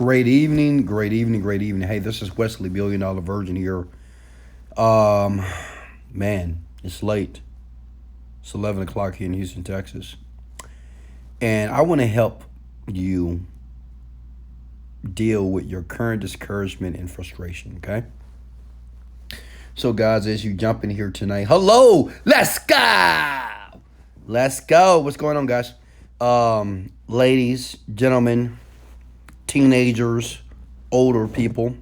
Great evening, great evening, great evening. Hey, this is Wesley Virgin here. Um, Man, it's late. It's 11 o'clock here in Houston, Texas. And I want to help you deal with your current discouragement and frustration, okay? So, guys, as you jump in here tonight, hello, let's go. Let's go. What's going on, guys? Ladies, gentlemen, teenagers, older people,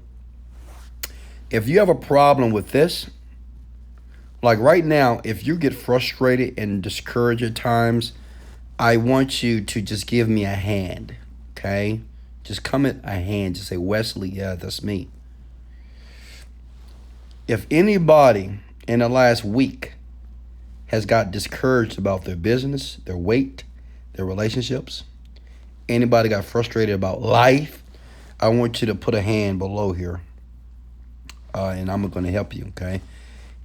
if you have a problem with this, like right now, if you get frustrated and discouraged at times, I want you to just give me a hand, okay? Just comment a hand. Just say, Wesley, yeah, that's me. If anybody in the last week has got discouraged about their business, their weight, their relationships, anybody got frustrated about life, I want you to put a hand below here. And I'm going to help you, okay?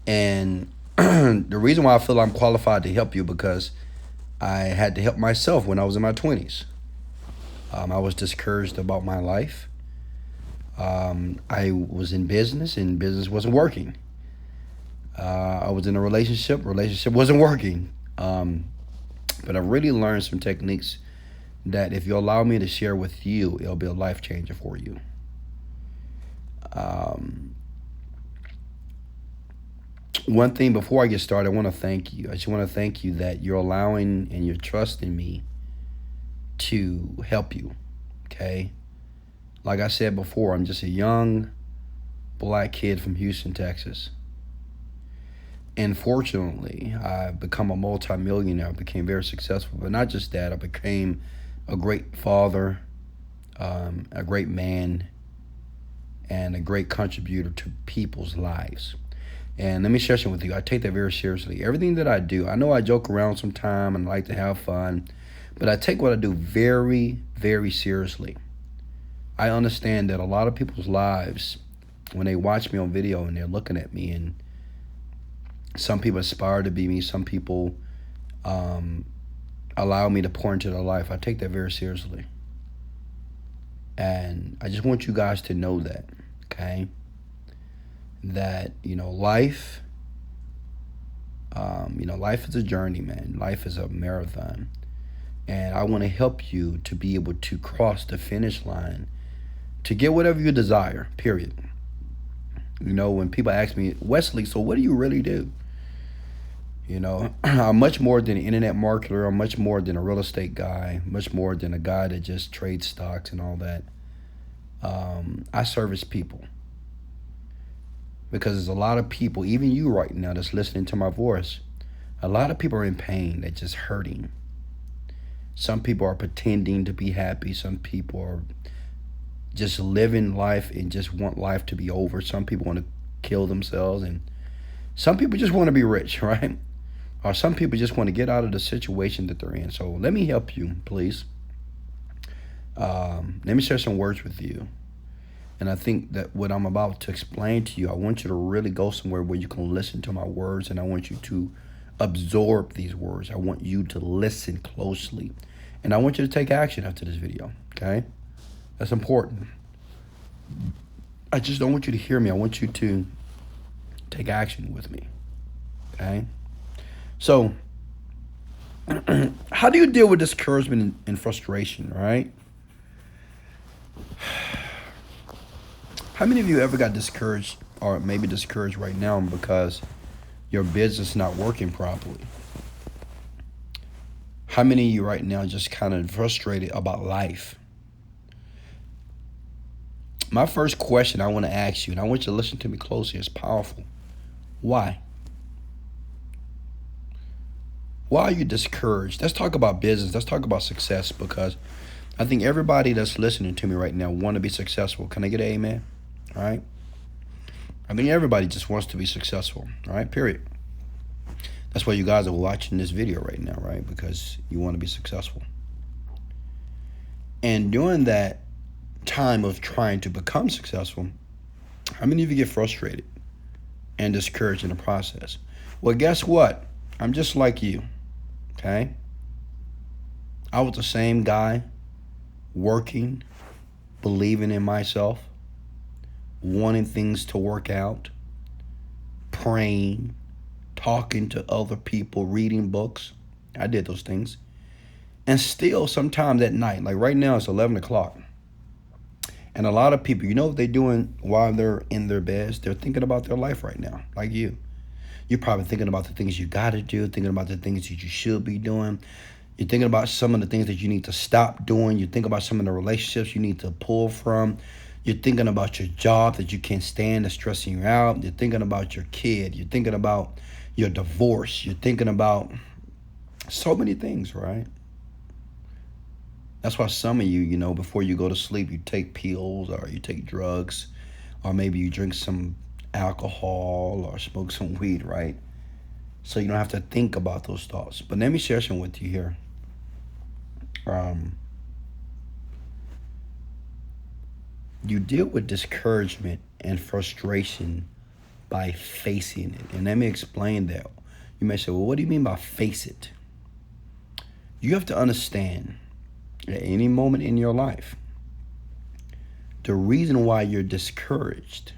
And the reason why I feel I'm qualified to help you because I had to help myself when I was in my 20s. I was discouraged about my life. I was in business and business wasn't working. I was in a relationship wasn't working. But I really learned some techniques that if you allow me to share with you, it'll be a life changer for you. One thing before I get started, I want to thank you. I just want to thank you that you're allowing and you're trusting me to help you, okay? Like I said before, I'm just a young black kid from Houston, Texas. And fortunately, I've become a multimillionaire. I became very successful. But not just that, I became a great father, a great man, and a great contributor to people's lives. And let me share something with you. I take that very seriously. Everything that I do, I know I joke around sometime and like to have fun, but I take what I do very, very seriously. I understand that a lot of people's lives, when they watch me on video and they're looking at me, and some people aspire to be me, some people allow me to pour into their life. I take that very seriously. And I just want you guys to know that, okay? That, life, life is a journey, man. Life is a marathon. And I want to help you to be able to cross the finish line to get whatever you desire, period. When people ask me, Wesley, so what do you really do? I'm much more than an internet marketer. I'm much more than a real estate guy, much more than a guy that just trades stocks and all that. I service people. Because there's a lot of people, even you right now that's listening to my voice, a lot of people are in pain. They're just hurting. Some people are pretending to be happy. Some people are just living life and just want life to be over. Some people want to kill themselves. And some people just want to be rich, right? Or some people just want to get out of the situation that they're in. So let me help you, please. Let me share some words with you. And I think that what I'm about to explain to you, I want you to really go somewhere where you can listen to my words, and I want you to absorb these words. I want you to listen closely. And I want you to take action after this video, okay? That's important. I just don't want you to hear me. I want you to take action with me, okay? So, how do you deal with discouragement and frustration, right? How many of you ever got discouraged or maybe discouraged right now because your business is not working properly? How many of you right now just kind of frustrated about life? My first question I want to ask you, and I want you to listen to me closely, is powerful. Why? Why are you discouraged? Let's talk about business. Let's talk about success, because I think everybody that's listening to me right now want to be successful. Can I get an amen? All right. I think everybody just wants to be successful. All right, period. That's why you guys are watching this video right now, right? Because you want to be successful. And during that time of trying to become successful, how many of you get frustrated and discouraged in the process? Well, guess what? I'm just like you, okay? I was the same guy working believing in myself, wanting things to work out, praying, talking to other people, reading books. I did those things. And still, sometimes at night, like right now, it's 11 o'clock. And a lot of people, you know what they're doing while they're in their beds? They're thinking about their life right now, like you. You're probably thinking about the things you got to do, thinking about the things that you should be doing. You're thinking about some of the things that you need to stop doing. You think about some of the relationships you need to pull from. You're thinking about your job that you can't stand, that's stressing you out. You're thinking about your kid. You're thinking about your divorce. You're thinking about so many things, right? That's why some of you, before you go to sleep, you take pills or you take drugs, or maybe you drink some alcohol or smoke some weed, right? So you don't have to think about those thoughts. But let me share something with you here. You deal with discouragement and frustration by facing it. And let me explain that. You may say, well, what do you mean by face it? You have to understand at any moment in your life, the reason why you're discouraged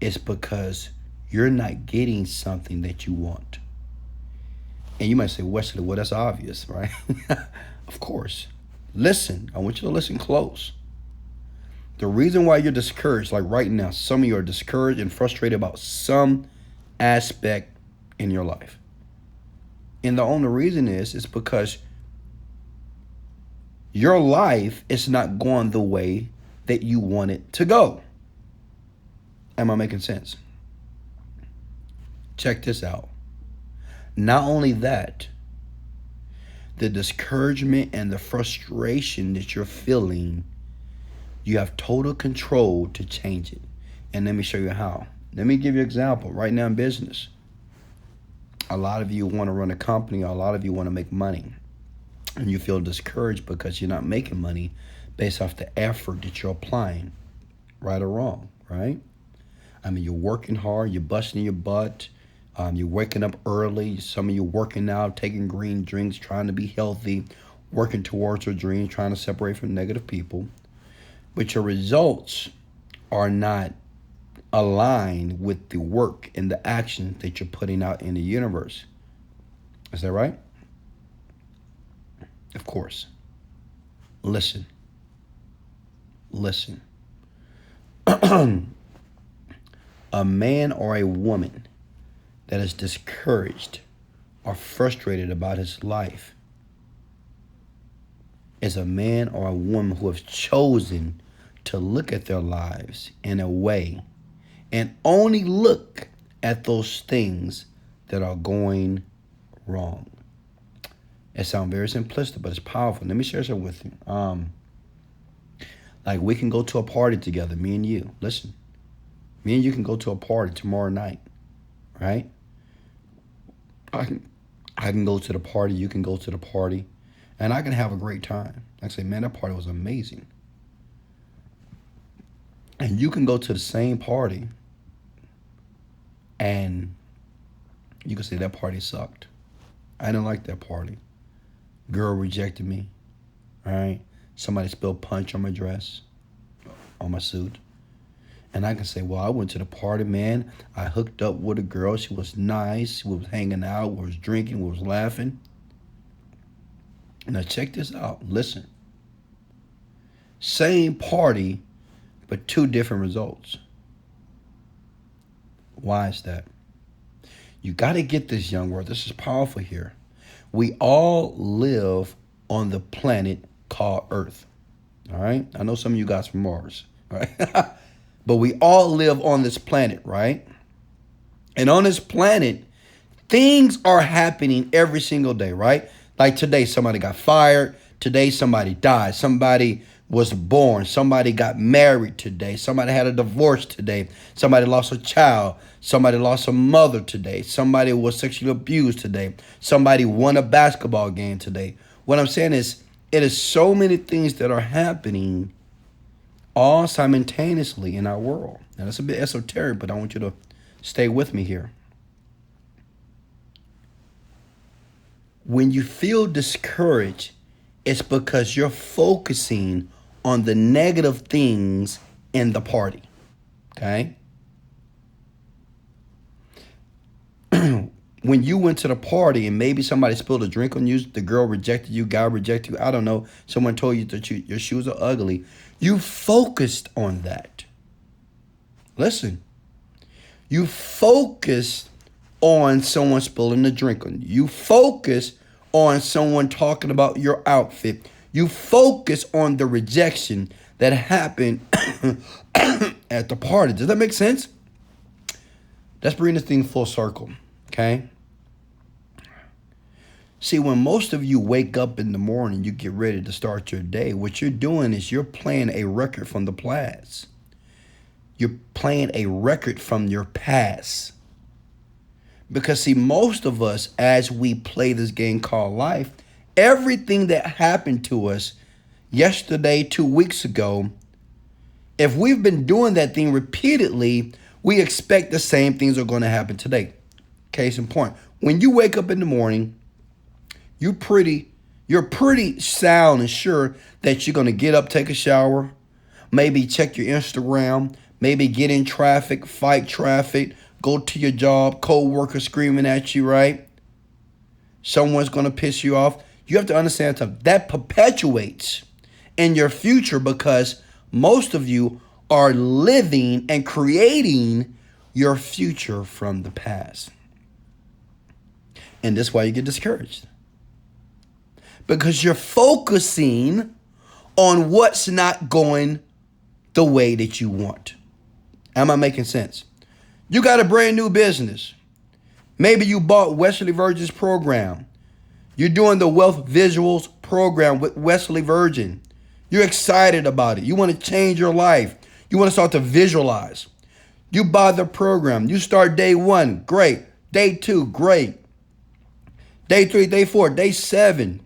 is because you're not getting something that you want. And you might say, Wesley, well, that's obvious, right? Of course. Listen, I want you to listen close. The reason why you're discouraged, like right now, some of you are discouraged and frustrated about some aspect in your life. And the only reason is because your life is not going the way that you want it to go. Am I making sense? Check this out. Not only that, the discouragement and the frustration that you're feeling, you have total control to change it. And let me show you how. Let me give you an example. Right now in business, a lot of you want to run a company, or a lot of you want to make money. And you feel discouraged because you're not making money based off the effort that you're applying, right or wrong, right? I mean, you're working hard, you're busting your butt, you're waking up early. Some of you working out, taking green drinks, trying to be healthy, working towards your dreams, trying to separate from negative people. But your results are not aligned with the work and the action that you're putting out in the universe. Is that right? Of course. Listen. A man or a woman that is discouraged or frustrated about his life is a man or a woman who has chosen to look at their lives in a way and only look at those things that are going wrong. It sounds very simplistic, but it's powerful. Let me share something with you. Like we can go to a party together, me and you. Listen, me and you can go to a party tomorrow night, right? I can go to the party, you can go to the party, and I can have a great time. I say, man, that party was amazing. And you can go to the same party, and you can say that party sucked. I didn't like that party. Girl rejected me, all right? Somebody spilled punch on my dress, on my suit. And I can say, well, I went to the party, man. I hooked up with a girl. She was nice. We was hanging out. We was drinking. We was laughing. Now check this out. Listen. Same party, but two different results. Why is that? You got to get this, young world. This is powerful here. We all live on the planet called Earth. All right? I know some of you guys from Mars. All right? But we all live on this planet, right? And on this planet, things are happening every single day, right? Like today, somebody got fired. Today, somebody died. Somebody was born. Somebody got married today. Somebody had a divorce today. Somebody lost a child. Somebody lost a mother today. Somebody was sexually abused today. Somebody won a basketball game today. What I'm saying is, it is so many things that are happening all simultaneously in our world. Now, that's a bit esoteric, but I want you to stay with me here. When you feel discouraged, it's because you're focusing on the negative things in the party. Okay? When you went to the party and maybe somebody spilled a drink on you, the girl rejected you, guy rejected you, I don't know, someone told you that your shoes are ugly, you focused on that. Listen, you focused on someone spilling a drink on you. You focus on someone talking about your outfit. You focus on the rejection that happened at the party. Does that make sense? Let's bring this thing full circle, okay? See, when most of you wake up in the morning, you get ready to start your day, what you're doing is you're playing a record from the past. You're playing a record from your past. Because, see, most of us, as we play this game called life, everything that happened to us yesterday, 2 weeks ago, if we've been doing that thing repeatedly, we expect the same things are going to happen today. Case in point, when you wake up in the morning, you're pretty sound and sure that you're going to get up, take a shower, maybe check your Instagram, maybe get in traffic, fight traffic, go to your job, co-worker screaming at you, right? Someone's going to piss you off. You have to understand something. That perpetuates in your future because most of you are living and creating your future from the past. And that's why you get discouraged. Because you're focusing on what's not going the way that you want. Am I making sense? You got a brand new business. Maybe you bought Wesley Virgin's program. You're doing the Wealth Visuals program with Wesley Virgin. You're excited about it. You want to change your life. You want to start to visualize. You buy the program. You start day 1, great. Day 2, great. Day 3, day 4, day 7.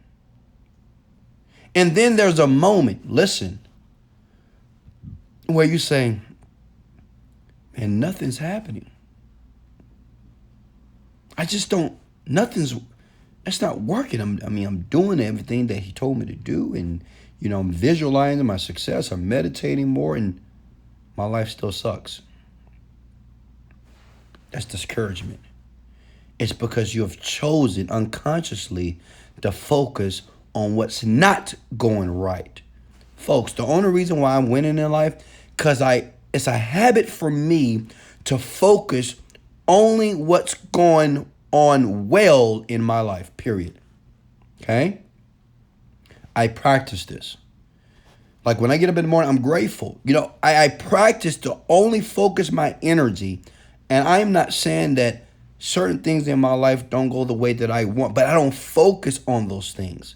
And then there's a moment, listen, where you say, man, nothing's happening. I just don't, it's not working. I'm doing everything that he told me to do. And, I'm visualizing my success. I'm meditating more and my life still sucks. That's discouragement. It's because you have chosen unconsciously to focus on what's not going right. Folks, the only reason why I'm winning in life, because it's a habit for me to focus only what's going on well in my life, period. Okay? I practice this. Like when I get up in the morning, I'm grateful. I practice to only focus my energy. And I'm not saying that certain things in my life don't go the way that I want, but I don't focus on those things.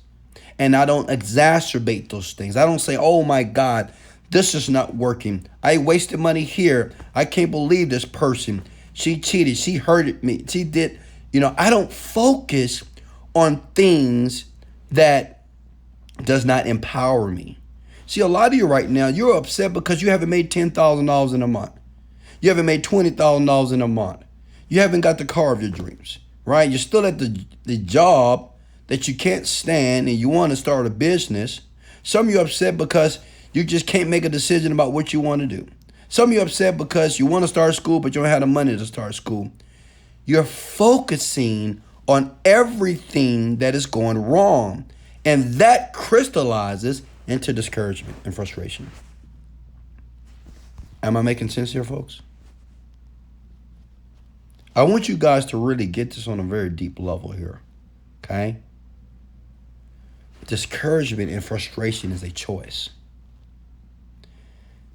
And I don't exacerbate those things. I don't say, oh my God, this is not working. I wasted money here. I can't believe this person. She cheated. She hurted me. She did. I don't focus on things that does not empower me. See, a lot of you right now, you're upset because you haven't made $10,000 in a month. You haven't made $20,000 in a month. You haven't got the car of your dreams, right? You're still at the job that you can't stand and you want to start a business. Some of you are upset because you just can't make a decision about what you want to do. Some of you are upset because you want to start school, but you don't have the money to start school. You're focusing on everything that is going wrong. And that crystallizes into discouragement and frustration. Am I making sense here, folks? I want you guys to really get this on a very deep level here, okay? Discouragement and frustration is a choice.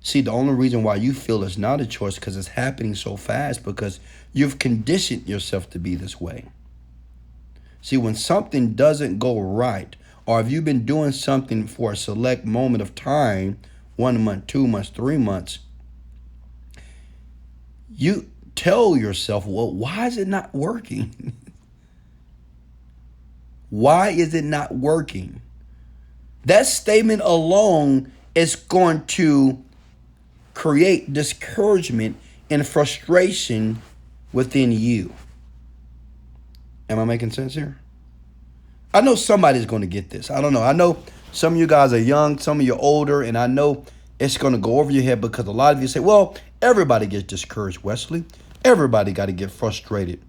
See, the only reason why you feel it's not a choice because it's happening so fast because you've conditioned yourself to be this way. See, when something doesn't go right, or if you've been doing something for a select moment of time, 1 month, 2 months, 3 months, you tell yourself, well, why is it not working? Why is it not working? That statement alone is going to create discouragement and frustration within you. Am I making sense here? I know somebody's going to get this. I don't know. I know Some of you guys are young, some of you are older, and I know it's going to go over your head because a lot of you say, well, everybody gets discouraged, Wesley. Everybody got to get frustrated.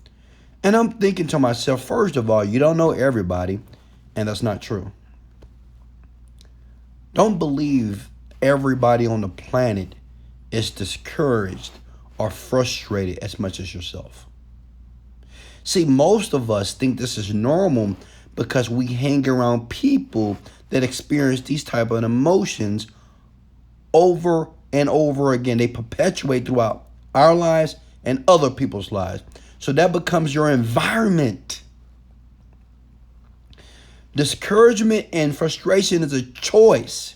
And I'm thinking to myself, first of all, you don't know everybody, and that's not true. Don't believe everybody on the planet is discouraged or frustrated as much as yourself. See, most of us think this is normal because we hang around people that experience these type of emotions over and over again. They perpetuate throughout our lives and other people's lives. So that becomes your environment. Discouragement and frustration is a choice.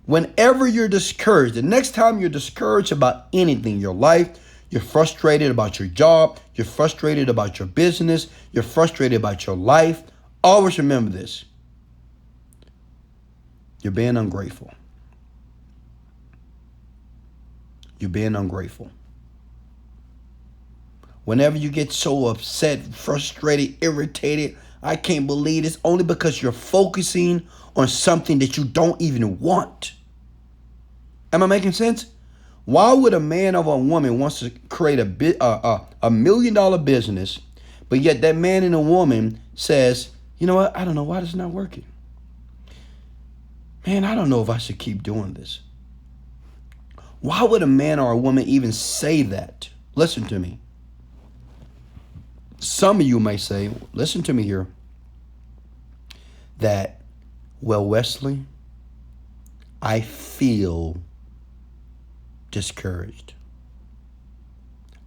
Whenever you're discouraged, the next time you're discouraged about anything in your life, you're frustrated about your job, you're frustrated about your business, you're frustrated about your life, always remember this. You're being ungrateful. You're being ungrateful. Whenever you get so upset, frustrated, irritated, I can't believe it's only because you're focusing on something that you don't even want. Am I making sense? Why would a man or a woman wants to create a $1 million business, but yet that man and a woman says, you know what? I don't know why this is not working. Man, I don't know if I should keep doing this. Why would a man or a woman even say that? Listen to me. Some of you may say, listen to me here, that, well, Wesley, I feel discouraged.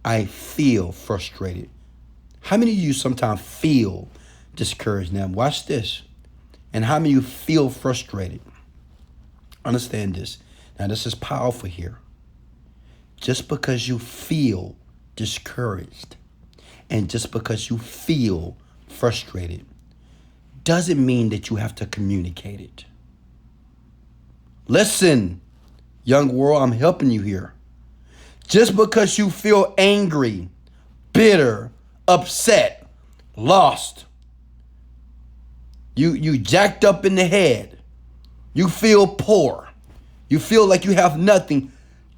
I feel frustrated. How many of you sometimes feel discouraged? Now, watch this. And how many of you feel frustrated? Understand this. Now, this is powerful here. Just because you feel discouraged and just because you feel frustrated doesn't mean that you have to communicate it. Listen, young world, I'm helping you here. Just because you feel angry, bitter, upset, lost, you jacked up in the head, you feel poor, you feel like you have nothing,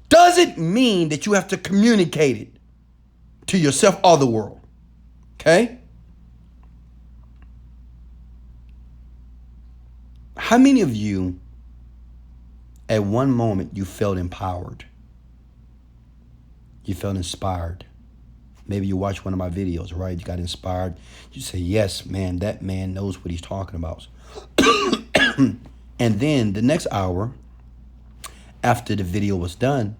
doesn't mean that you have to communicate it to yourself or the world. Okay? How many of you at one moment you felt empowered? You felt inspired. Maybe you watched one of my videos, right? You got inspired. You say, yes, man, that man knows what he's talking about. And then the next hour, after the video was done,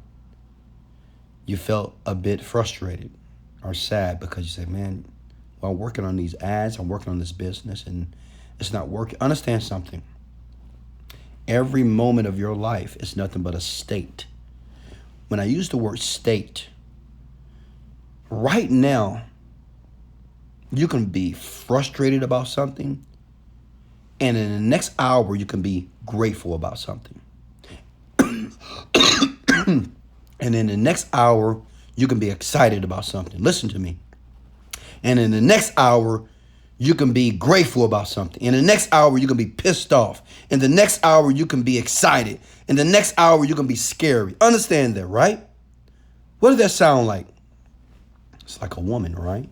you felt a bit frustrated or sad because you said, man, well, I'm working on these ads, I'm working on this business, and it's not working. Understand something. Every moment of your life is nothing but a state. When I use the word state, right now, you can be frustrated about something, and in the next hour, you can be grateful about something. And in the next hour, you can be excited about something. Listen to me. And in the next hour, you can be grateful about something. In the next hour, you can be pissed off. In the next hour, you can be excited. In the next hour, you can be scary. Understand that, right? What does that sound like? It's like a woman, right?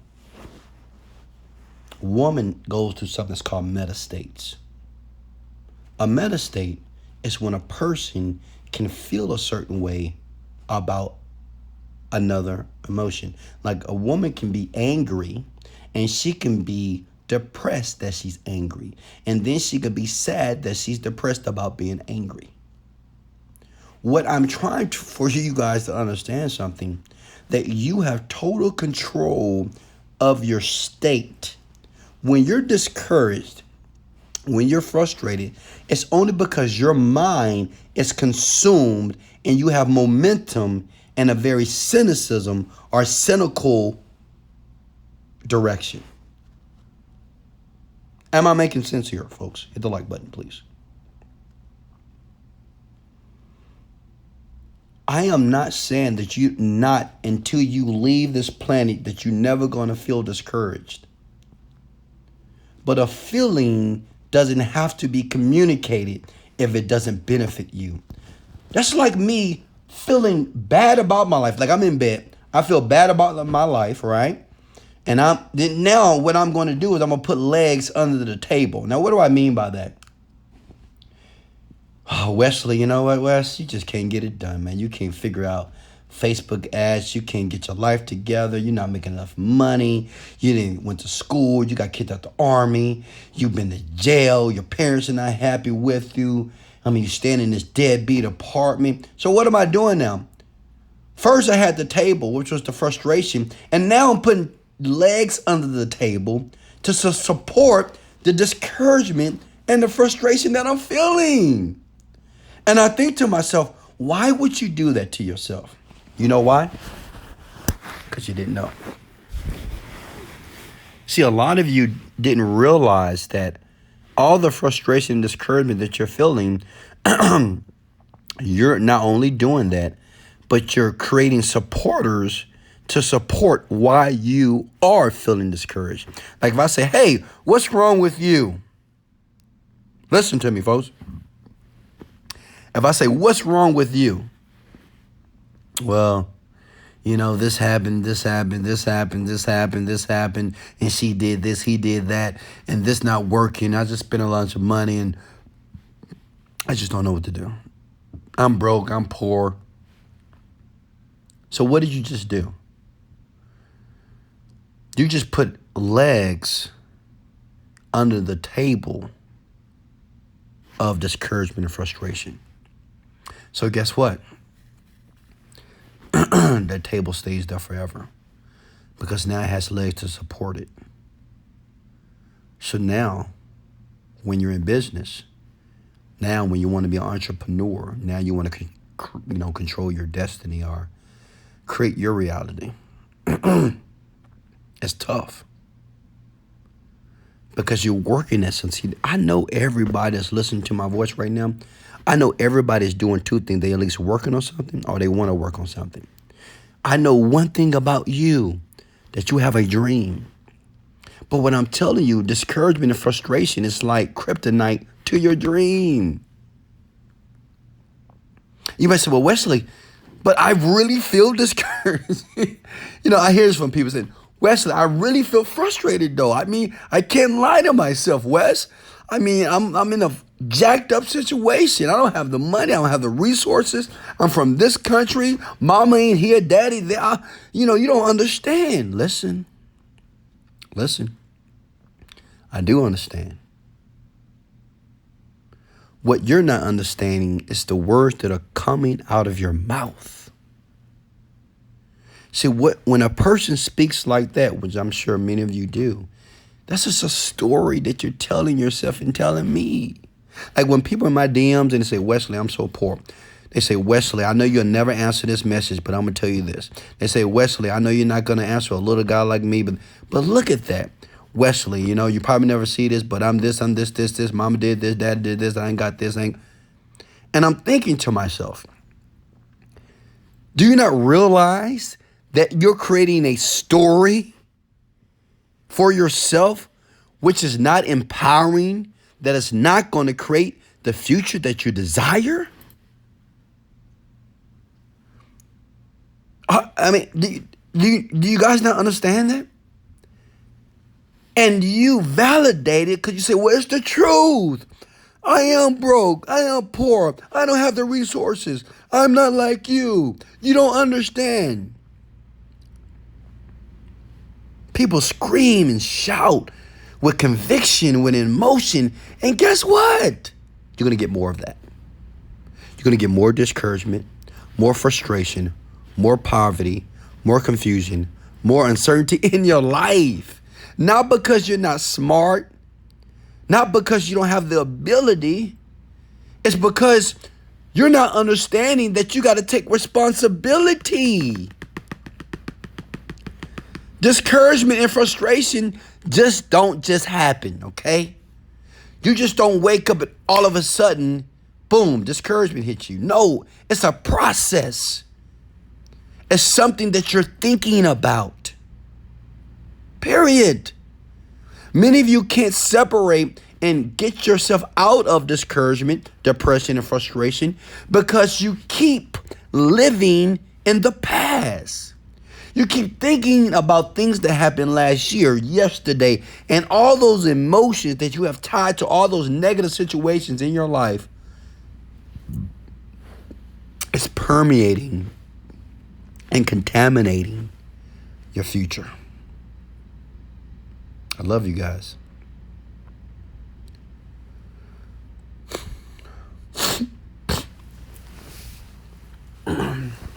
A woman goes through something that's called meta states. A meta state is when a person can feel a certain way about another emotion. Like a woman can be angry and she can be depressed that she's angry. And then she could be sad that she's depressed about being angry. What I'm trying for you guys to understand something, that you have total control of your state. When you're discouraged, when you're frustrated, it's only because your mind is consumed and you have momentum in a very cynicism or cynical direction. Am I making sense here, folks? Hit the like button, please. I am not saying that you not until you leave this planet that you're never going to feel discouraged. But a feeling doesn't have to be communicated if it doesn't benefit you. That's like me feeling bad about my life. Like I'm in bed. I feel bad about my life, right? And now what I'm going to do is I'm going to put legs under the table. Now, what do I mean by that? Oh, Wesley, you know what, Wes? You just can't get it done, man. You can't figure out Facebook ads. You can't get your life together. You're not making enough money. You didn't went to school. You got kicked out the army. You've been to jail. Your parents are not happy with you. I mean, you stand in this deadbeat apartment. So what am I doing now? First, I had the table, which was the frustration. And now I'm putting legs under the table to support the discouragement and the frustration that I'm feeling. And I think to myself, why would you do that to yourself? You know why? Because you didn't know. See, a lot of you didn't realize that all the frustration and discouragement that you're feeling, you're not only doing that, but you're creating supporters to support why you are feeling discouraged. Like if I say, hey, what's wrong with you? Listen to me, folks. If I say, what's wrong with you? Well, you know, this happened, and she did this, he did that, and this not working. I just spent a bunch of money, and I just don't know what to do. I'm broke, I'm poor. So what did you just do? You just put legs under the table of discouragement and frustration. So guess what? That table stays there forever because now it has legs to support it. So now, when you're in business, now when you want to be an entrepreneur, now you want to control your destiny or create your reality. It's tough because you're working at something. I know everybody that's listening to my voice right now. I know everybody's doing two things. They at least working on something or they want to work on something. I know one thing about you, that you have a dream. But what I'm telling you, discouragement and frustration is like kryptonite to your dream. You might say, well, Wesley, but I really feel discouraged. I hear this from people saying, Wesley, I really feel frustrated though. I mean, I can't lie to myself, Wes. I mean, I'm in a jacked up situation. I don't have the money. I don't have the resources. I'm from this country. Mama ain't here. Daddy there. You don't understand. Listen. I do understand. What you're not understanding is the words that are coming out of your mouth. See, when a person speaks like that, which I'm sure many of you do, that's just a story that you're telling yourself and telling me. Like when people in my DMs and they say, Wesley, I'm so poor. They say, Wesley, I know you'll never answer this message, but I'm going to tell you this. They say, Wesley, I know you're not going to answer a little guy like me, but look at that. Wesley, you probably never see this, but I'm this. Mama did this, dad did this, I ain't got this. And I'm thinking to myself, do you not realize that you're creating a story for yourself, which is not empowering, that is not going to create the future that you desire? I mean, do you guys not understand that? And you validate it because you say, well, it's the truth. I am broke. I am poor. I don't have the resources. I'm not like you. You don't understand. People scream and shout with conviction, with emotion. And guess what? You're going to get more of that. You're going to get more discouragement, more frustration, more poverty, more confusion, more uncertainty in your life. Not because you're not smart, not because you don't have the ability. It's because you're not understanding that you got to take responsibility. Discouragement and frustration don't just happen, okay? You just don't wake up and all of a sudden, boom, discouragement hits you. No, it's a process. It's something that you're thinking about. Period. Many of you can't separate and get yourself out of discouragement, depression, and frustration because you keep living in the past. You keep thinking about things that happened last year, yesterday, and all those emotions that you have tied to all those negative situations in your life. It's permeating and contaminating your future. I love you guys.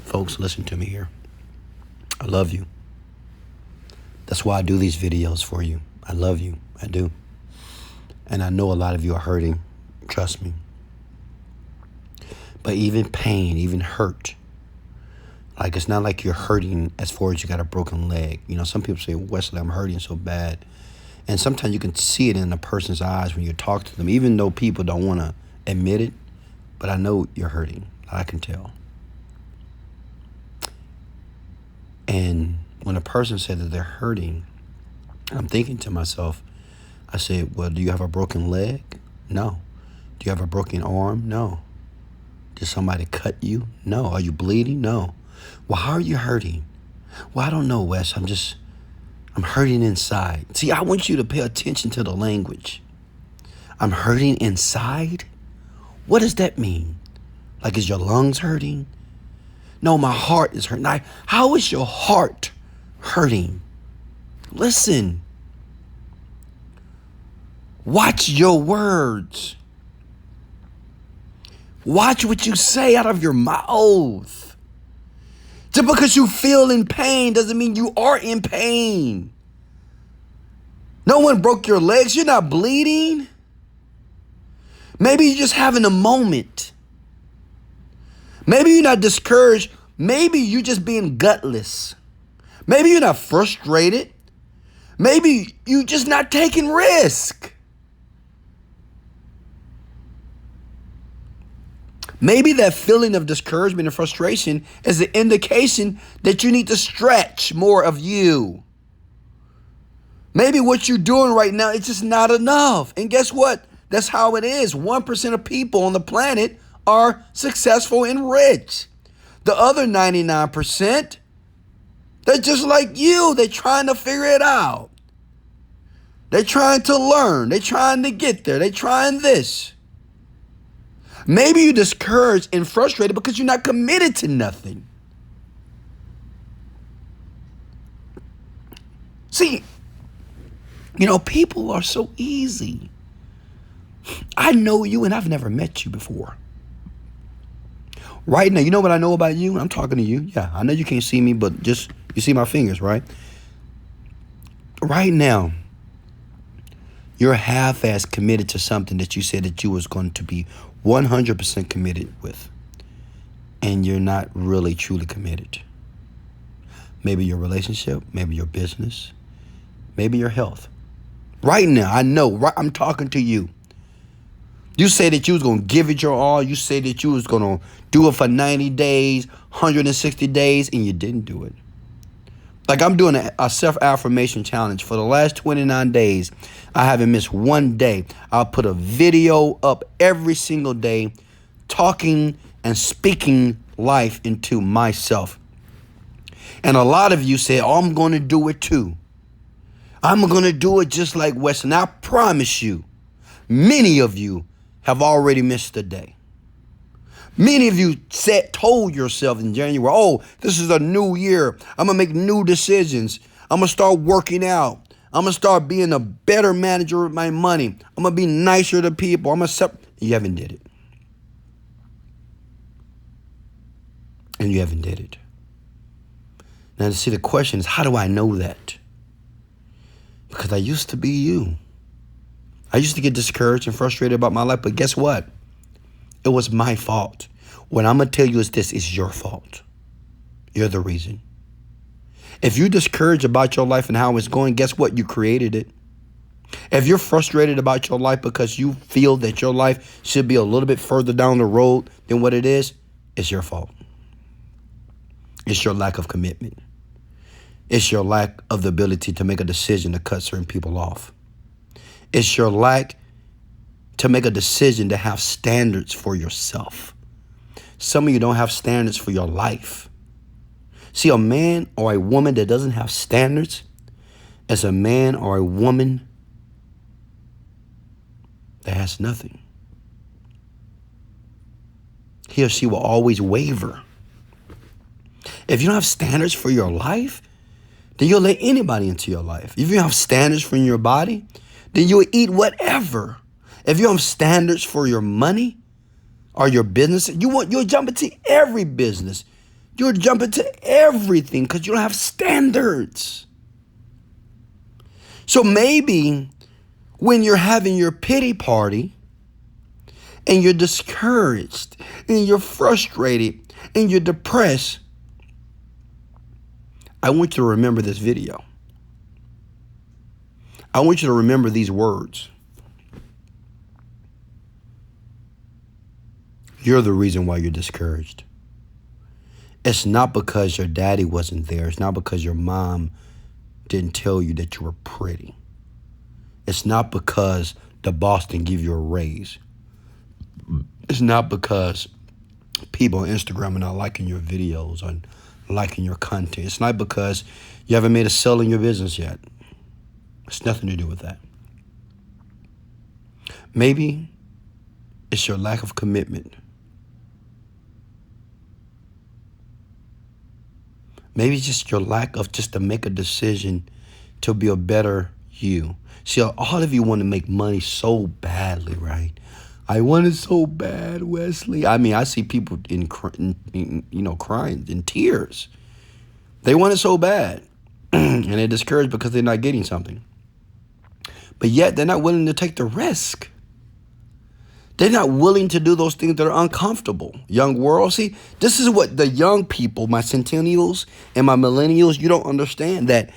Folks, listen to me here. I love you. That's why I do these videos for you. I love you. I do. And I know a lot of you are hurting. Trust me. But even pain, even hurt, like it's not like you're hurting as far as you got a broken leg. You know, some people say, Wesley, I'm hurting so bad. And sometimes you can see it in a person's eyes when you talk to them, even though people don't want to admit it. But I know you're hurting. I can tell. And when a person said that they're hurting, I'm thinking to myself, I said, well, do you have a broken leg? No. Do you have a broken arm? No. Did somebody cut you? No. Are you bleeding? No. Well, how are you hurting? Well, I don't know, Wes. I'm hurting inside. See, I want you to pay attention to the language. I'm hurting inside? What does that mean? Like, is your lungs hurting? No, my heart is hurting. Now, how is your heart hurting? Listen. Watch your words. Watch what you say out of your mouth. Just because you feel in pain doesn't mean you are in pain. No one broke your legs. You're not bleeding. Maybe you're just having a moment. Maybe you're not discouraged. Maybe you're just being gutless. Maybe you're not frustrated. Maybe you're just not taking risk. Maybe that feeling of discouragement and frustration is an indication that you need to stretch more of you. Maybe what you're doing right now is just not enough. And guess what? That's how it is. 1% of people on the planet are successful and rich. The other 99%, they're just like you. They're trying to figure it out. They're trying to learn. They're trying to get there. They're trying this. Maybe you're discouraged and frustrated because you're not committed to nothing. See, people are so easy. I know you and I've never met you before. Right now, you know what I know about you? I'm talking to you. Yeah, I know you can't see me, but just you see my fingers, right? Right now, you're half-ass committed to something that you said that you was going to be 100% committed with. And you're not really truly committed. Maybe your relationship, maybe your business, maybe your health. Right now, I know, I'm talking to you. You say that you was going to give it your all. You say that you was going to do it for 90 days, 160 days, and you didn't do it. Like I'm doing a self-affirmation challenge. For the last 29 days, I haven't missed one day. I'll put a video up every single day talking and speaking life into myself. And a lot of you say, oh, I'm going to do it too. I'm going to do it just like Wes. And I promise you, many of you have already missed a day. Many of you told yourself in January, oh, this is a new year. I'm going to make new decisions. I'm going to start working out. I'm going to start being a better manager with my money. I'm going to be nicer to people. You haven't did it. And you haven't did it. Now, see, the question is, how do I know that? Because I used to be you. I used to get discouraged and frustrated about my life, but guess what? It was my fault. What I'm going to tell you is this is your fault. You're the reason. If you're discouraged about your life and how it's going, guess what? You created it. If you're frustrated about your life because you feel that your life should be a little bit further down the road than what it is, it's your fault. It's your lack of commitment. It's your lack of the ability to make a decision to cut certain people off. It's your lack to make a decision to have standards for yourself. Some of you don't have standards for your life. See, a man or a woman that doesn't have standards is a man or a woman that has nothing. He or she will always waver. If you don't have standards for your life, then you'll let anybody into your life. If you don't have standards for your body, then you'll eat whatever. If you don't have standards for your money or your business, you'll jump into every business. You'll jump into everything because you don't have standards. So maybe when you're having your pity party and you're discouraged and you're frustrated and you're depressed, I want you to remember this video. I want you to remember these words. You're the reason why you're discouraged. It's not because your daddy wasn't there. It's not because your mom didn't tell you that you were pretty. It's not because the boss didn't give you a raise. It's not because people on Instagram are not liking your videos or liking your content. It's not because you haven't made a sale in your business yet. It's nothing to do with that. Maybe it's your lack of commitment. Maybe it's just your lack of just to make a decision to be a better you. See, all of you want to make money so badly, right? I want it so bad, Wesley. I mean, I see people crying in tears. They want it so bad, and they're discouraged because they're not getting something. But yet they're not willing to take the risk. They're not willing to do those things that are uncomfortable. Young world, see, this is what the young people, my centennials and my millennials, you don't understand that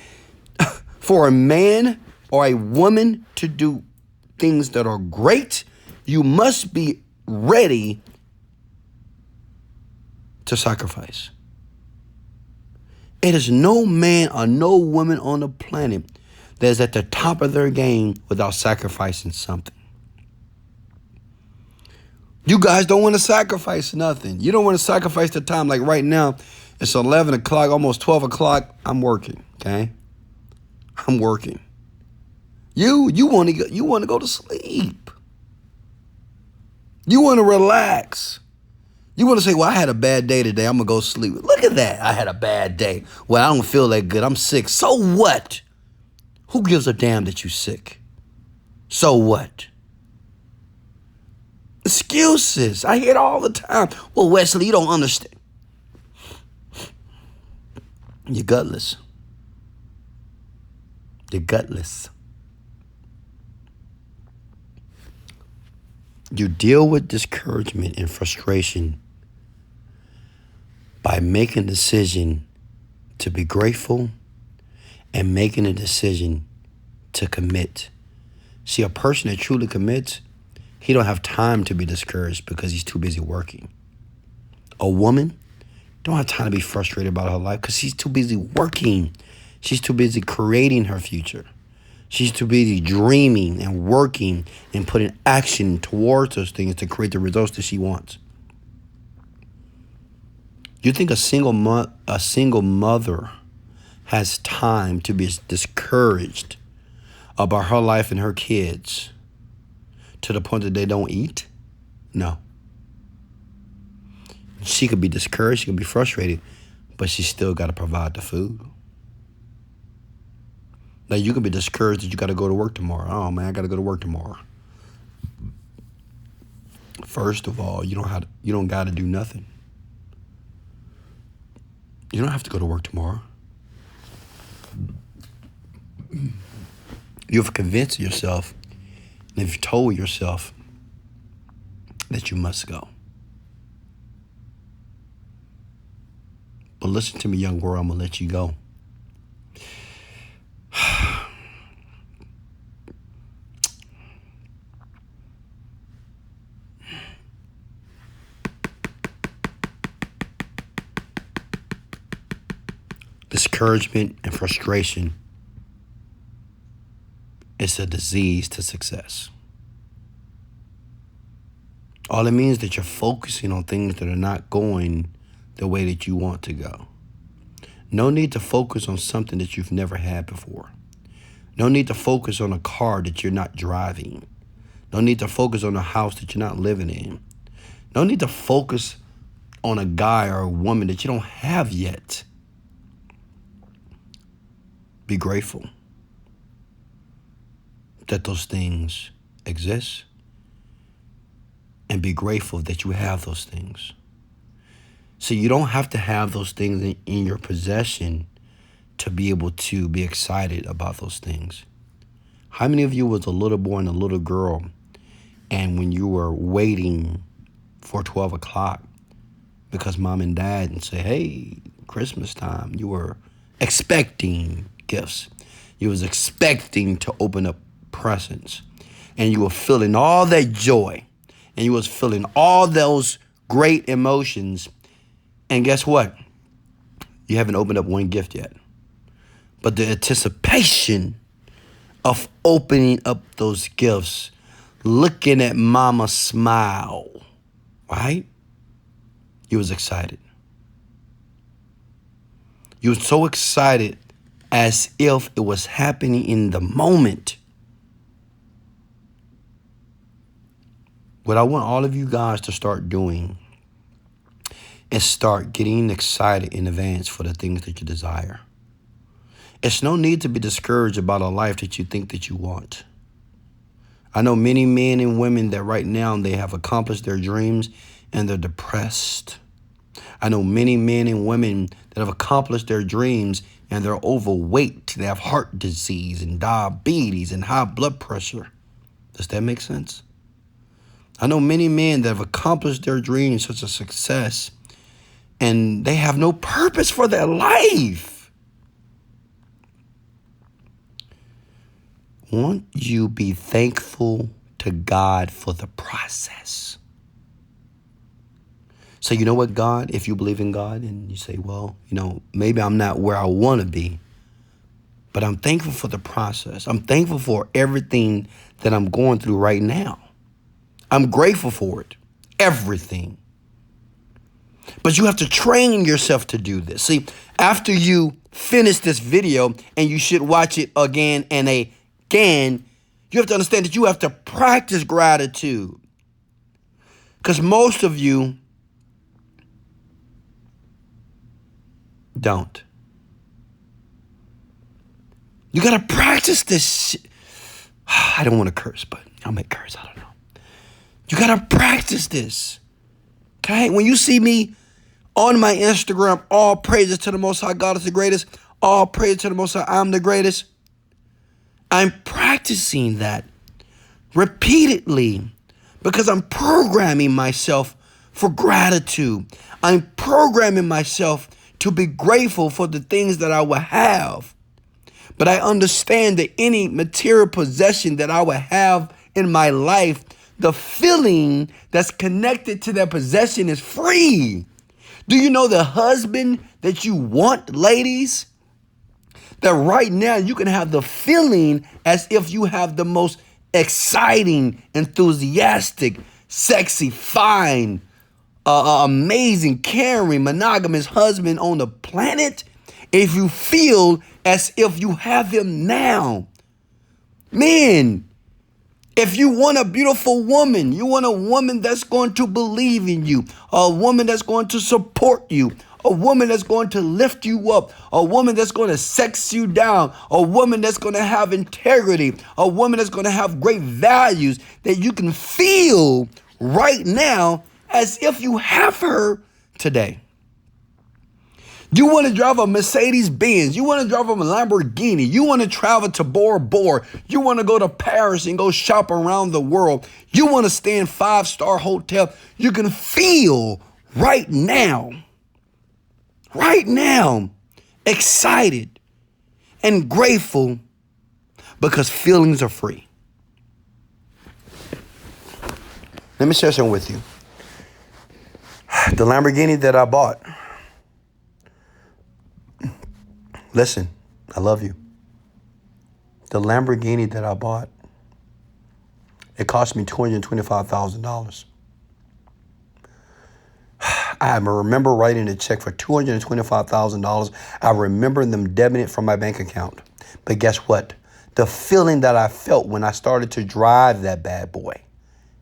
for a man or a woman to do things that are great, you must be ready to sacrifice. It is no man or no woman on the planet that is at the top of their game without sacrificing something. You guys don't want to sacrifice nothing. You don't want to sacrifice the time. Like right now, it's 11 o'clock, almost 12 o'clock. I'm working, okay? I'm working. You want to go to sleep. You want to relax. You want to say, well, I had a bad day today. I'm going to go sleep. Look at that. I had a bad day. Well, I don't feel that good. I'm sick. So what? Who gives a damn that you're sick? So what? Excuses. I hear it all the time. Well, Wesley, you don't understand. You're gutless. You're gutless. You deal with discouragement and frustration by making a decision to be grateful and making a decision to commit. See, a person that truly commits, he don't have time to be discouraged because he's too busy working. A woman don't have time to be frustrated about her life because she's too busy working. She's too busy creating her future. She's too busy dreaming and working and putting action towards those things to create the results that she wants. You think a single mother has time to be discouraged about her life and her kids to the point that they don't eat? No. She could be discouraged, she could be frustrated, but she still got to provide the food. Now, you can be discouraged that you got to go to work tomorrow. Oh, man, I got to go to work tomorrow. First of all, you don't got to do nothing. You don't have to go to work tomorrow. You've convinced yourself and you've told yourself that you must go. But listen to me, young world, I'm going to let you go. Discouragement and frustration is a disease to success. All it means is that you're focusing on things that are not going the way that you want to go. No need to focus on something that you've never had before. No need to focus on a car that you're not driving. No need to focus on a house that you're not living in. No need to focus on a guy or a woman that you don't have yet. Be grateful that those things exist, and be grateful that you have those things. So you don't have to have those things in your possession to be able to be excited about those things. How many of you was a little boy and a little girl, and when you were waiting for 12 o'clock because mom and dad and say, hey, Christmas time, you were expecting gifts. You was expecting to open up presents, and you were feeling all that joy, and you was feeling all those great emotions. And guess what? You haven't opened up one gift yet. But the anticipation of opening up those gifts, looking at mama smile, right? You was excited. You were so excited as if it was happening in the moment. What I want all of you guys to start doing is start getting excited in advance for the things that you desire. It's no need to be discouraged about a life that you think that you want. I know many men and women that right now they have accomplished their dreams and they're depressed. I know many men and women that have accomplished their dreams and they're overweight. They have heart disease and diabetes and high blood pressure. Does that make sense? I know many men that have accomplished their dreams, such a success, and they have no purpose for their life. Won't you be thankful to God for the process? So you know what, God, if you believe in God and you say, well, maybe I'm not where I want to be, but I'm thankful for the process. I'm thankful for everything that I'm going through right now. I'm grateful for it, everything. But you have to train yourself to do this. See, after you finish this video, and you should watch it again and again, you have to understand that you have to practice gratitude. Because most of you don't. You got to practice this. I don't want to curse, but I may curse. I don't know. You got to practice this. Okay? When you see me on my Instagram, all praises to the Most High, God is the greatest. All praise to the Most High, I'm the greatest. I'm practicing that repeatedly because I'm programming myself for gratitude. I'm programming myself to be grateful for the things that I will have. But I understand that any material possession that I will have in my life, the feeling that's connected to that possession is free. Do you know the husband that you want, ladies? That right now you can have the feeling as if you have the most exciting, enthusiastic, sexy, fine, amazing, caring, monogamous husband on the planet if you feel as if you have him now. Men, if you want a beautiful woman, you want a woman that's going to believe in you, a woman that's going to support you, a woman that's going to lift you up, a woman that's going to sex you down, a woman that's going to have integrity, a woman that's going to have great values that you can feel right now as if you have her today. You want to drive a Mercedes Benz. You want to drive a Lamborghini. You want to travel to Bora Bora. You want to go to Paris and go shop around the world. You want to stay in 5-star hotel. You can feel right now, excited and grateful because feelings are free. Let me share something with you. The Lamborghini that I bought. Listen, I love you. The Lamborghini that I bought, it cost me $225,000. I remember writing a check for $225,000. I remember them debiting it from my bank account. But guess what? The feeling that I felt when I started to drive that bad boy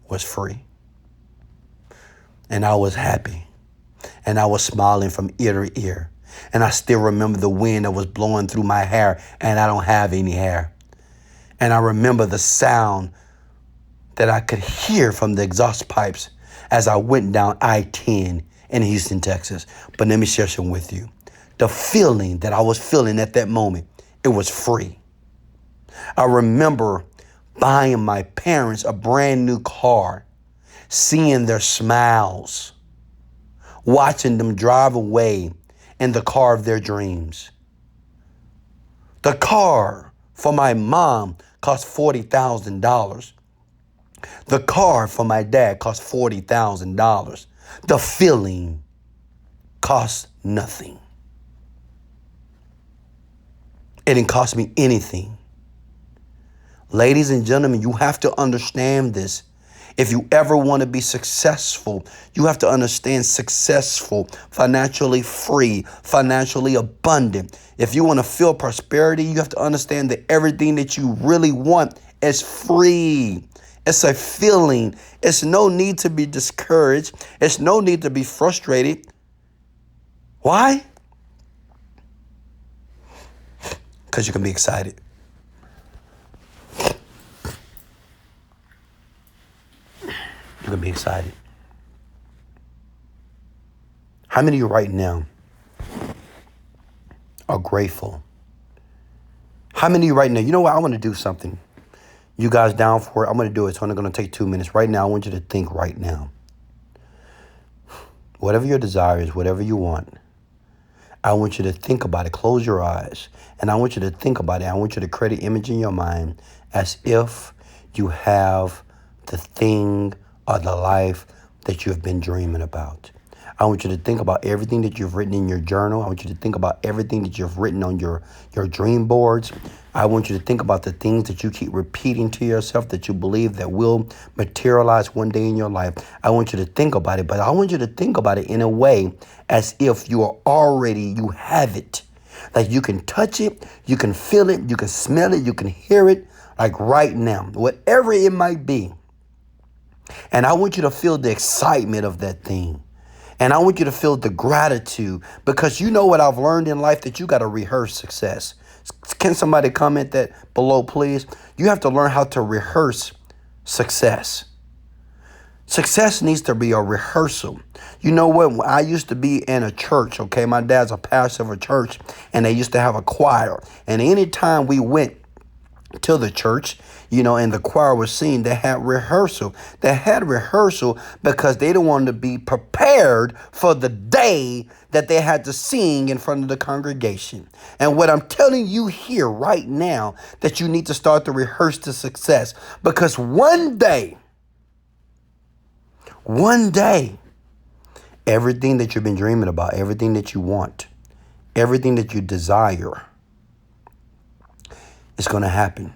was free. And I was happy. And I was smiling from ear to ear. And I still remember the wind that was blowing through my hair, and I don't have any hair. And I remember the sound that I could hear from the exhaust pipes as I went down I-10 in Houston, Texas. But let me share some with you. The feeling that I was feeling at that moment, it was free. I remember buying my parents a brand new car, seeing their smiles, watching them drive away in the car of their dreams. The car for my mom cost $40,000. The car for my dad cost $40,000. The feeling cost nothing. It didn't cost me anything. Ladies and gentlemen, you have to understand this. If you ever want to be successful, you have to understand successful, financially free, financially abundant. If you want to feel prosperity, you have to understand that everything that you really want is free. It's a feeling. It's no need to be discouraged. It's no need to be frustrated. Why? Because you can be excited. You can be excited. How many of you right now are grateful? How many of you right now, you know what, I want to do something. You guys down for it? I'm going to do it. It's only going to take 2 minutes. Right now, I want you to think right now. Whatever your desire is, whatever you want, I want you to think about it. Close your eyes. And I want you to think about it. I want you to create an image in your mind as if you have the thing or the life that you've been dreaming about. I want you to think about everything that you've written in your journal. I want you to think about everything that you've written on your dream boards. I want you to think about the things that you keep repeating to yourself that you believe that will materialize one day in your life. I want you to think about it, but I want you to think about it in a way as if you have it. Like you can touch it, you can feel it, you can smell it, you can hear it, like right now, whatever it might be. And I want you to feel the excitement of that thing. And I want you to feel the gratitude, because you know what I've learned in life, that you got to rehearse success. Can somebody comment that below, please? You have to learn how to rehearse success. Success needs to be a rehearsal. You know what? I used to be in a church, okay? My dad's a pastor of a church, and they used to have a choir. And anytime we went to the church, and the choir was singing, they had rehearsal. They had rehearsal because they didn't want to be prepared for the day that they had to sing in front of the congregation. And what I'm telling you here right now, that you need to start to rehearse the success, because one day, everything that you've been dreaming about, everything that you want, everything that you desire is going to happen.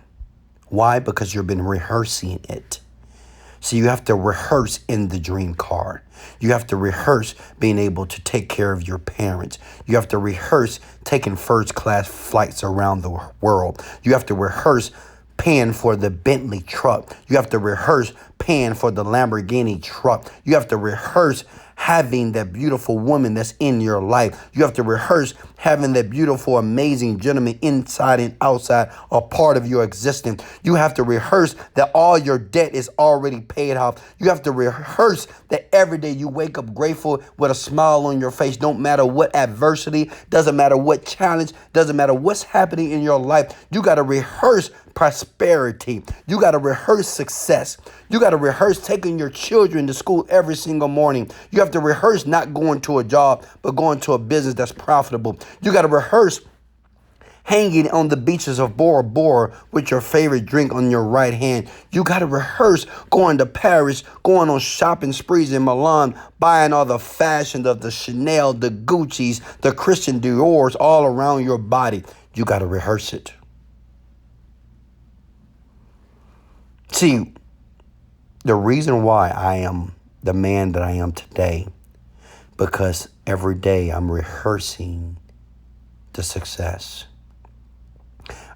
Why? Because you've been rehearsing it. So you have to rehearse in the dream car. You have to rehearse being able to take care of your parents. You have to rehearse taking first class flights around the world. You have to rehearse paying for the Bentley truck. You have to rehearse paying for the Lamborghini truck. You have to rehearse having that beautiful woman that's in your life. You have to rehearse having that beautiful, amazing gentleman inside and outside, a part of your existence. You have to rehearse that all your debt is already paid off. You have to rehearse that every day you wake up grateful with a smile on your face. Don't matter what adversity, doesn't matter what challenge, doesn't matter what's happening in your life. You got to rehearse prosperity. You got to rehearse success. You got to rehearse taking your children to school every single morning. You have to rehearse not going to a job, but going to a business that's profitable. You got to rehearse hanging on the beaches of Bora Bora with your favorite drink on your right hand. You got to rehearse going to Paris, going on shopping sprees in Milan, buying all the fashions of the Chanel, the Gucci's, the Christian Dior's all around your body. You got to rehearse it. See, the reason why I am the man that I am today because every day I'm rehearsing the success.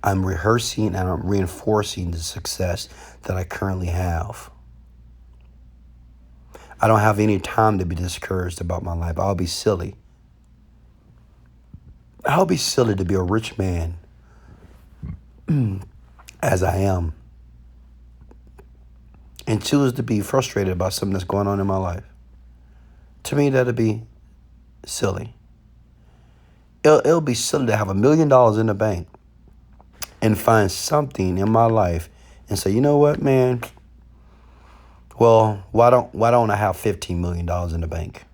I'm rehearsing and I'm reinforcing the success that I currently have. I don't have any time to be discouraged about my life. I'll be silly. I'll be silly to be a rich man as I am and choose to be frustrated about something that's going on in my life. To me, that'd be silly. It'll be silly to have $1 million in the bank and find something in my life and say, you know what, man? Well, why don't I have $15 million in the bank?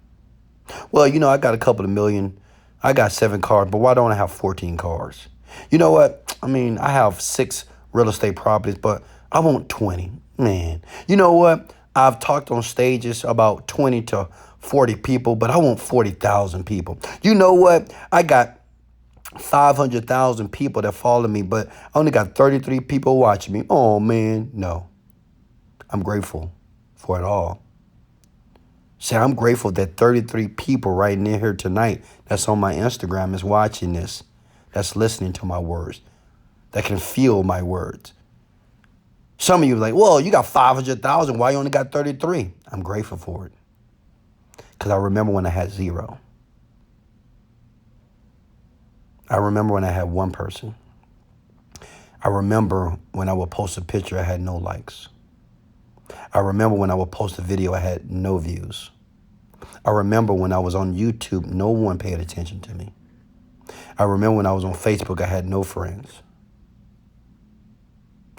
Well, I got a couple of million. I got 7 cars, but why don't I have 14 cars? You know what? I mean, I have 6 real estate properties, but I want 20. Man, you know what? I've talked on stages about 20 to 40 people, but I want 40,000 people. You know what? I got 500,000 people that follow me, but I only got 33 people watching me. Oh, man, no. I'm grateful for it all. See, I'm grateful that 33 people right near here tonight that's on my Instagram is watching this, that's listening to my words, that can feel my words. Some of you are like, well, you got 500,000. Why you only got 33? I'm grateful for it. Because I remember when I had 0. I remember when I had 1 person. I remember when I would post a picture, I had no likes. I remember when I would post a video, I had no views. I remember when I was on YouTube, no one paid attention to me. I remember when I was on Facebook, I had no friends.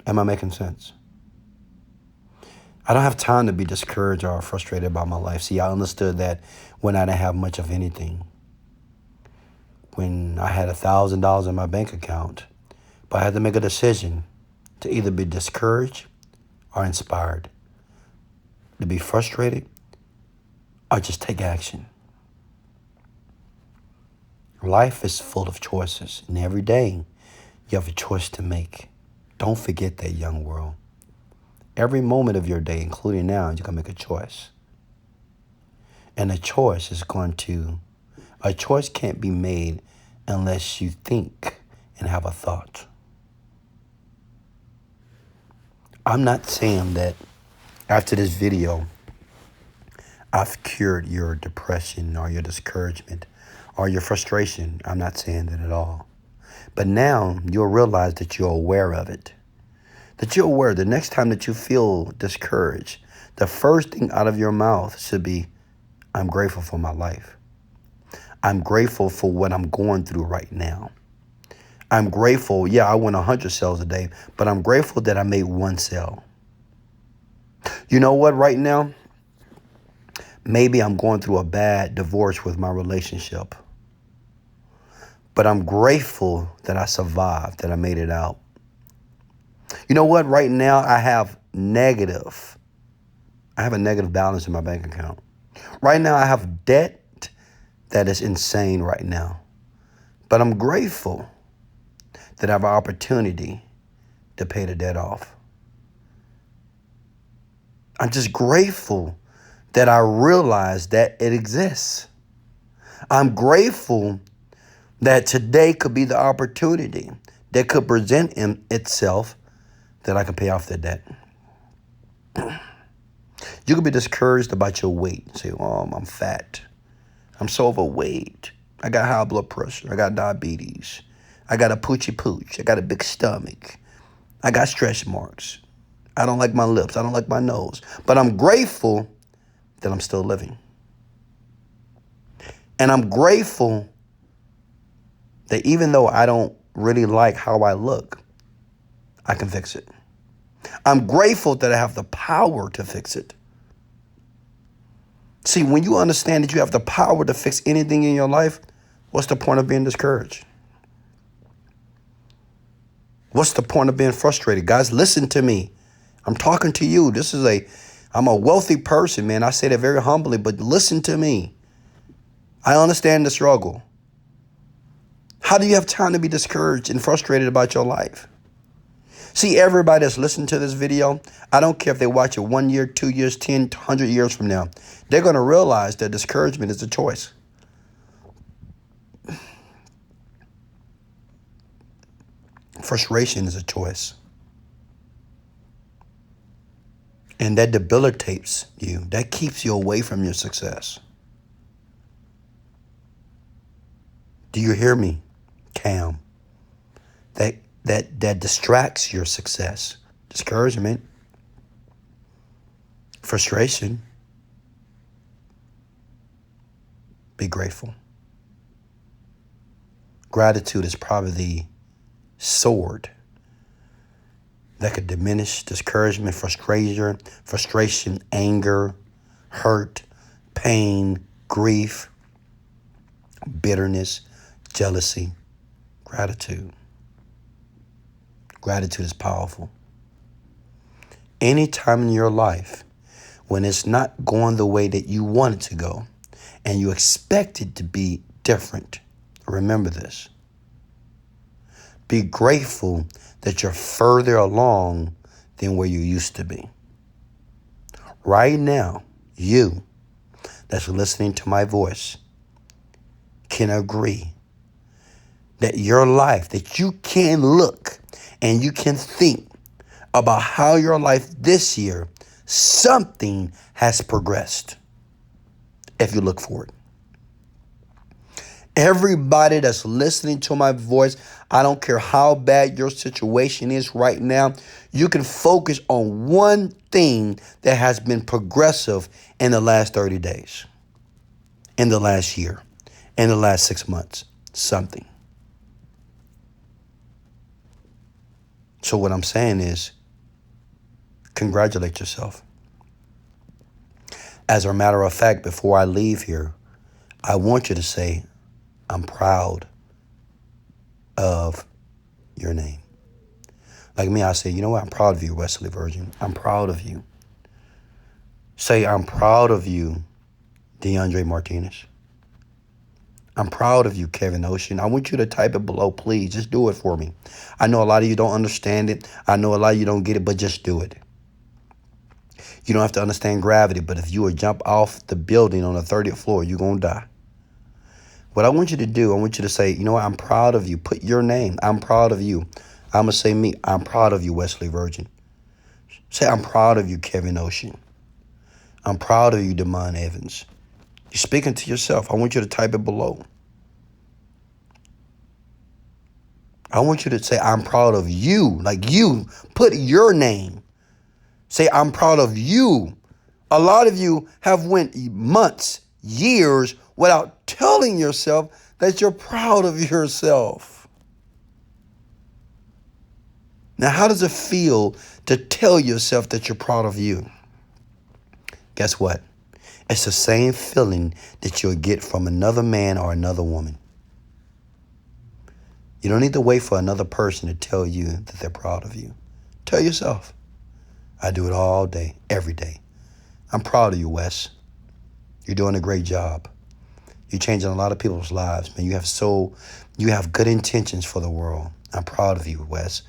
Am I making sense? I don't have time to be discouraged or frustrated about my life. See, I understood that when I didn't have much of anything. When I had $1,000 in my bank account, but I had to make a decision to either be discouraged or inspired, to be frustrated or just take action. Life is full of choices, and every day you have a choice to make. Don't forget that, young world. Every moment of your day, including now, you can make a choice. And a choice can't be made unless you think and have a thought. I'm not saying that after this video, I've cured your depression or your discouragement or your frustration. I'm not saying that at all. But now you'll realize that you're aware of it. That you're aware the next time that you feel discouraged, the first thing out of your mouth should be, I'm grateful for my life. I'm grateful for what I'm going through right now. I'm grateful, I went 100 sales a day, but I'm grateful that I made 1 sale. You know what, right now? Maybe I'm going through a bad divorce with my relationship. But I'm grateful that I survived, that I made it out. You know what? Right now, I have a negative balance in my bank account. Right now, I have debt that is insane right now. But I'm grateful that I have an opportunity to pay the debt off. I'm just grateful that I realize that it exists. I'm grateful that today could be the opportunity that could present itself that I can pay off that debt. You could be discouraged about your weight. Say, I'm fat. I'm so overweight. I got high blood pressure. I got diabetes. I got a poochie pooch. I got a big stomach. I got stretch marks. I don't like my lips. I don't like my nose. But I'm grateful that I'm still living. And I'm grateful that even though I don't really like how I look, I can fix it. I'm grateful that I have the power to fix it. See, when you understand that you have the power to fix anything in your life, what's the point of being discouraged? What's the point of being frustrated? Guys, listen to me. I'm talking to you. I'm a wealthy person, man. I say that very humbly, but listen to me. I understand the struggle. How do you have time to be discouraged and frustrated about your life? See, everybody that's listening to this video, I don't care if they watch it 1 year, 2 years, 10, 100 years from now. They're going to realize that discouragement is a choice. Frustration is a choice. And that debilitates you. That keeps you away from your success. Do you hear me, Cam? That distracts your success. Discouragement. Frustration. Be grateful. Gratitude is probably the sword that could diminish discouragement, frustration, anger, hurt, pain, grief, bitterness, jealousy. Gratitude. Gratitude is powerful. Any time in your life when it's not going the way that you want it to go and you expect it to be different, remember this. Be grateful that you're further along than where you used to be. Right now, you that's listening to my voice can agree that your life, that you can look and you can think about how your life this year, something has progressed if you look forward. Everybody that's listening to my voice, I don't care how bad your situation is right now, you can focus on one thing that has been progressive in the last 30 days, in the last year, in the last 6 months, something. So what I'm saying is, congratulate yourself. As a matter of fact, before I leave here, I want you to say, I'm proud of your name. Like me, I say, you know what? I'm proud of you, Wesley Virgin. I'm proud of you. Say, I'm proud of you, DeAndre Martinez. I'm proud of you, Kevin Ocean. I want you to type it below, please. Just do it for me. I know a lot of you don't understand it. I know a lot of you don't get it, but just do it. You don't have to understand gravity, but if you would jump off the building on the 30th floor, you're going to die. What I want you to do, I want you to say, you know what, I'm proud of you. Put your name. I'm proud of you. I'm going to say me. I'm proud of you, Wesley Virgin. Say, I'm proud of you, Kevin Ocean. I'm proud of you, Damon Evans. You're speaking to yourself. I want you to type it below. I want you to say, I'm proud of you. Like you. Put your name. Say, I'm proud of you. A lot of you have went months, years without telling yourself that you're proud of yourself. Now, how does it feel to tell yourself that you're proud of you? Guess what? It's the same feeling that you'll get from another man or another woman. You don't need to wait for another person to tell you that they're proud of you. Tell yourself. I do it all day, every day. I'm proud of you, Wes. You're doing a great job. You're changing a lot of people's lives, man. You have good intentions for the world. I'm proud of you, Wes.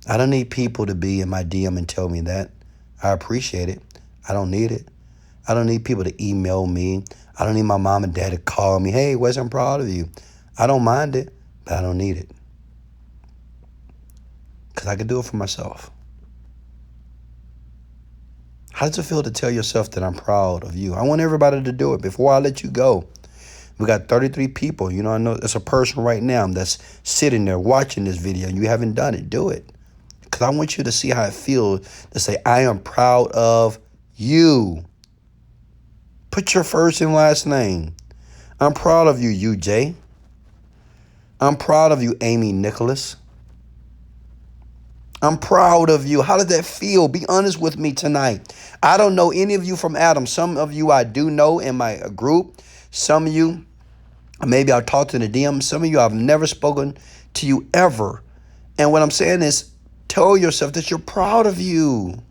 I don't need people to be in my DM and tell me that. I appreciate it. I don't need it. I don't need people to email me. I don't need my mom and dad to call me. Hey, Wes, I'm proud of you. I don't mind it, but I don't need it. Because I can do it for myself. How does it feel to tell yourself that I'm proud of you? I want everybody to do it before I let you go. We got 33 people. You know, I know there's a person right now that's sitting there watching this video and you haven't done it. Do it. Because I want you to see how it feels to say, I am proud of you. Put your first and last name. I'm proud of you, UJ. I'm proud of you, Amy Nicholas. I'm proud of you. How does that feel? Be honest with me tonight. I don't know any of you from Adam. Some of you I do know in my group. Some of you, maybe I'll talk to the DM. Some of you I've never spoken to you ever. And what I'm saying is, tell yourself that you're proud of you.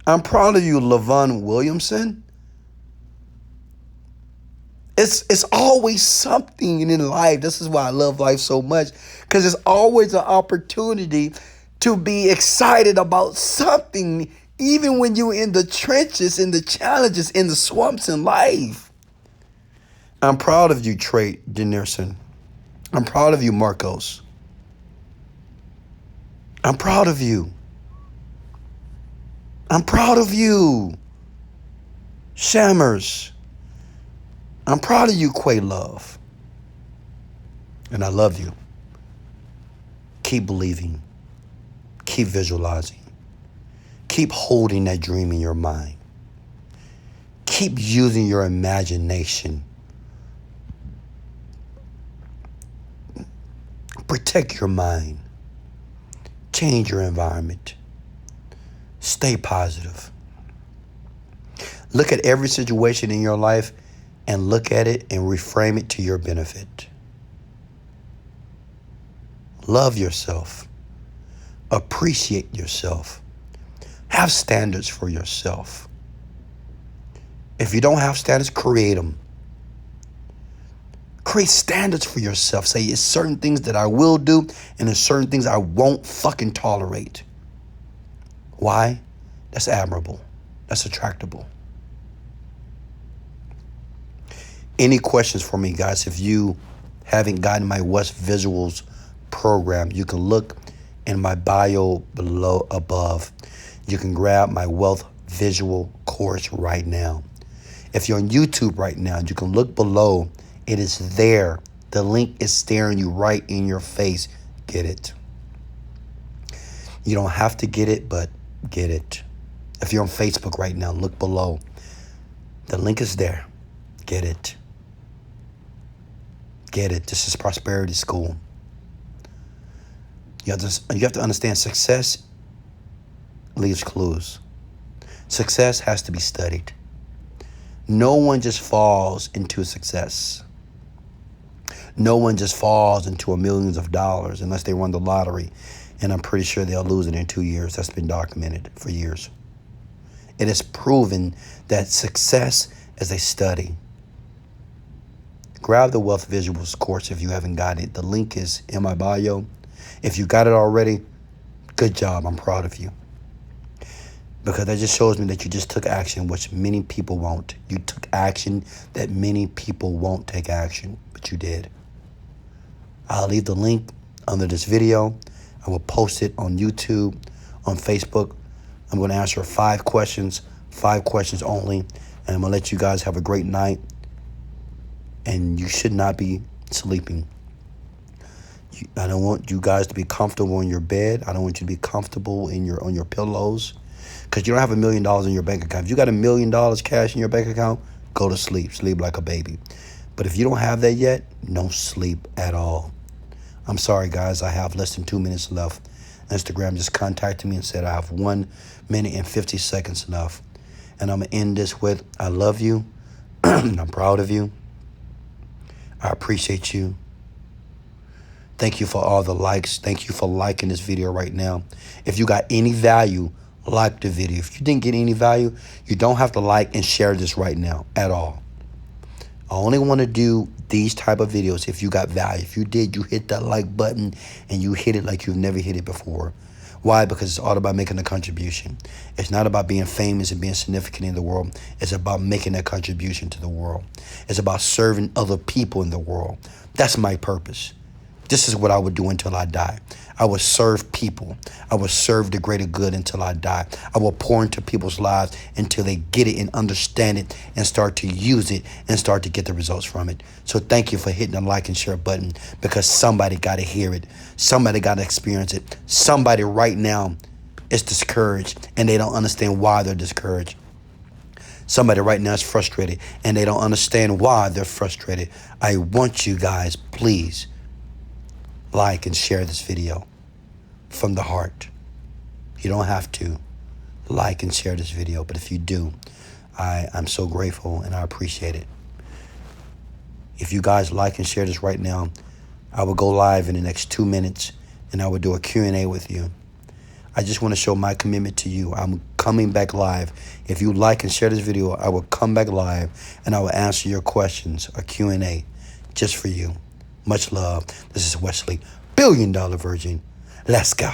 I'm proud of you, Lavon Williamson. It's always something in life. This is why I love life so much, because it's always an opportunity to be excited about something, even when you're in the trenches, in the challenges, in the swamps in life. I'm proud of you, Trey Denerson. I'm proud of you, Marcos. I'm proud of you. I'm proud of you, Shammers. I'm proud of you, Quay Love. And I love you. Keep believing. Keep visualizing. Keep holding that dream in your mind. Keep using your imagination. Protect your mind. Change your environment. Stay positive. Look at every situation in your life and look at it and reframe it to your benefit. Love yourself. Appreciate yourself. Have standards for yourself. If you don't have standards, create them. Create standards for yourself. Say, it's certain things that I will do and there's certain things I won't fucking tolerate. Why? That's admirable. That's attractable. Any questions for me, guys? If you haven't gotten my West Visuals program, you can look in my bio below above. You can grab my Wealth Visual course right now. If you're on YouTube right now, you can look below. It is there. The link is staring you right in your face. Get it. You don't have to get it, but get it. If you're on Facebook right now, look below. The link is there. Get it. Get it. This is Prosperity School. You have to understand, success leaves clues. Success has to be studied. No one just falls into success. No one just falls into millions of dollars unless they won the lottery. And I'm pretty sure they'll lose it in 2 years. That's been documented for years. It is proven that success is a study. Grab the Wealth Visuals course if you haven't got it. The link is in my bio. If you got it already, good job. I'm proud of you. Because that just shows me that you just took action, which many people won't. You took action that many people won't take action, but you did. I'll leave the link under this video. I will post it on YouTube, on Facebook. I'm going to answer 5 questions only. And I'm going to let you guys have a great night. And you should not be sleeping. I don't want you guys to be comfortable in your bed. I don't want you to be comfortable on your pillows. Because you don't have $1 million in your bank account. If you got $1 million cash in your bank account, go to sleep. Sleep like a baby. But if you don't have that yet, no sleep at all. I'm sorry, guys. I have less than 2 minutes left. Instagram just contacted me and said I have 1 minute and 50 seconds left. And I'm going to end this with, I love you. I'm proud of you. I appreciate you. Thank you for all the likes. Thank you for liking this video right now. If you got any value, like the video. If you didn't get any value, you don't have to like and share this right now at all. I only want to do these type of videos if you got value. If you did, you hit that like button and you hit it like you've never hit it before. Why? Because it's all about making a contribution. It's not about being famous and being significant in the world. It's about making that contribution to the world. It's about serving other people in the world. That's my purpose. This is what I would do until I die. I would serve people. I would serve the greater good until I die. I will pour into people's lives until they get it and understand it and start to use it and start to get the results from it. So thank you for hitting the like and share button, because somebody got to hear it. Somebody got to experience it. Somebody right now is discouraged and they don't understand why they're discouraged. Somebody right now is frustrated and they don't understand why they're frustrated. I want you guys, please, like and share this video from the heart. You don't have to like and share this video, but if you do, I'm so grateful and I appreciate it. If you guys like and share this right now, I will go live in the next 2 minutes and I will do a Q&A with you. I just want to show my commitment to you. I'm coming back live. If you like and share this video, I will come back live and I will answer your questions, a Q&A, just for you. Much love. This is Wesley, $1 Billion Virgin. Let's go.